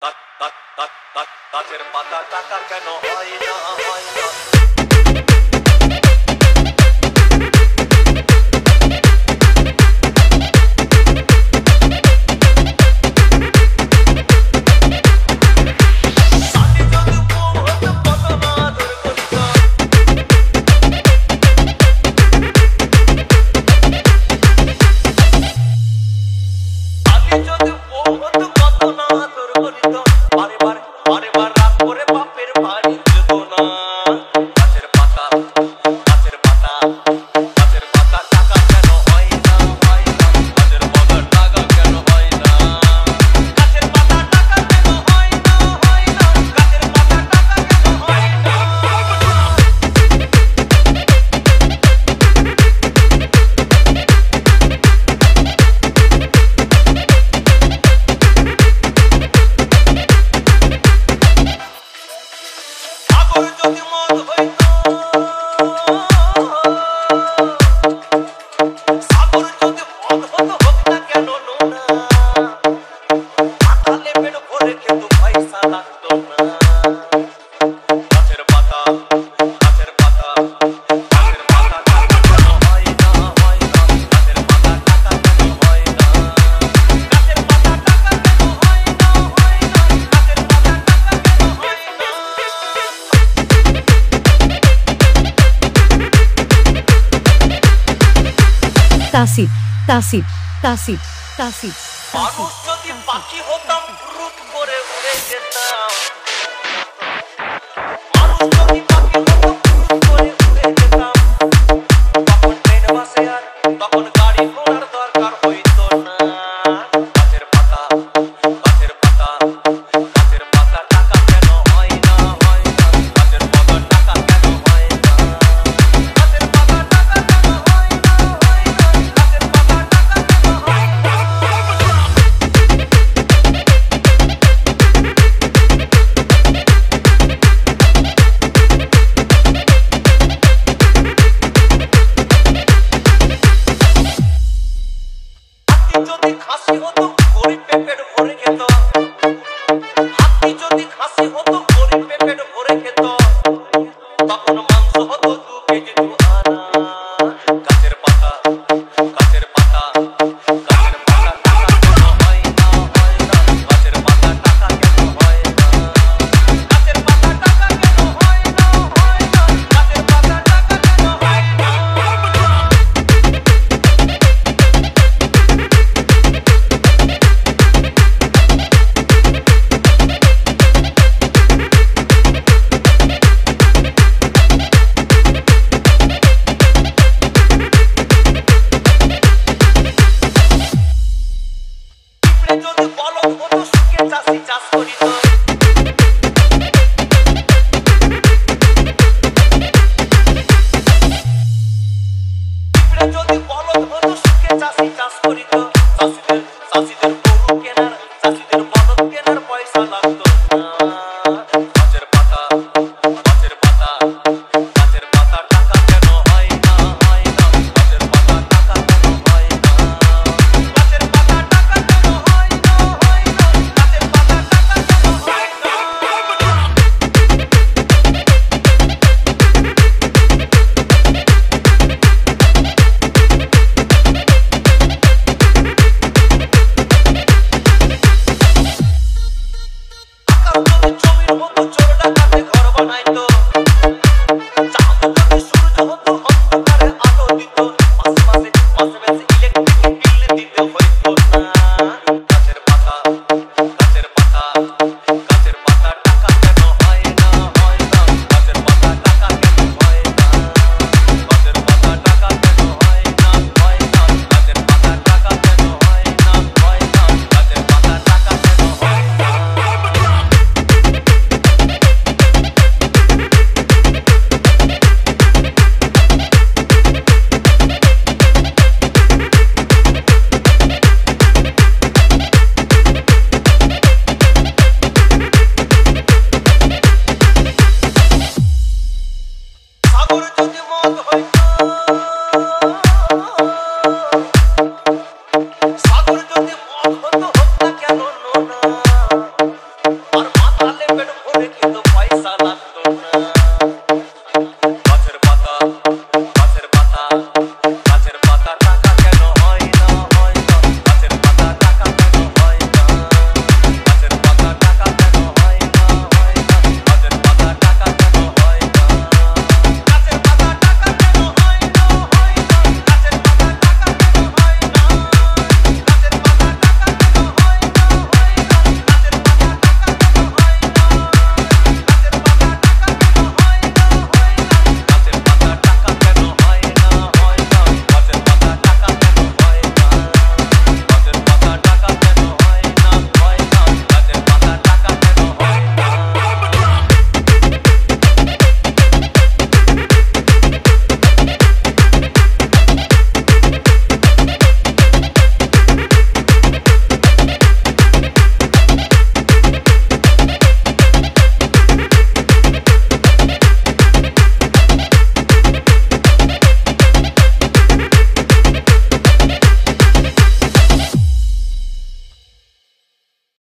গাছের পাতা টাকা কেন হয় না হয় না তাসিফ মানুষ যদি পাখি হতাম রূপ করে উড়ে যেতাম মানুষ যদি পাখি হতাম রূপ করে উড়ে যেতাম তখন ট্রেন বাসে আর তখন গাড়ি ঘোড়ার দরকার হইতো না গাছের পাতা টাকা কেন হয় না হয় না গাছের পাতা টাকা কেন হয় না গাছের পাতা টাকা কেন হয় না হয় না গাছের পাতা টাকা কেন হয় না যদি খাসি হতো গরিব পেট ভরে খেত হাতি যদি খাসি হতো গরিব পেট ভরে খেত তখন মাংস হতো 2 কেজি 2 আনা গাছের পাতা টাকা কেন হয় না হয় না গাছের পাতা টাকা কেন হয় না গাছের পাতা টাকা কেন হয় না হয় না গাছের পাতা টাকা কেন হয় না যদি বলদ হতো সুখে চাষি চাষ করিত যদি বলদ হতো সুখে চাষি চাষ করিত চাষিদের গরু কেনার চাষিদের বলদ কেনার পয়সা লাগতো না গাছের পাতা টাকা কেন হয় না হয় না গাছের পাতা টাকা কেন হয় না গাছের পাতা টাকা কেন হয় না হয় না গাছের পাতা টাকা কেন হয় না জমির মতো চোর ডাকাতে ঘর বানাইতো চাঁদ যদি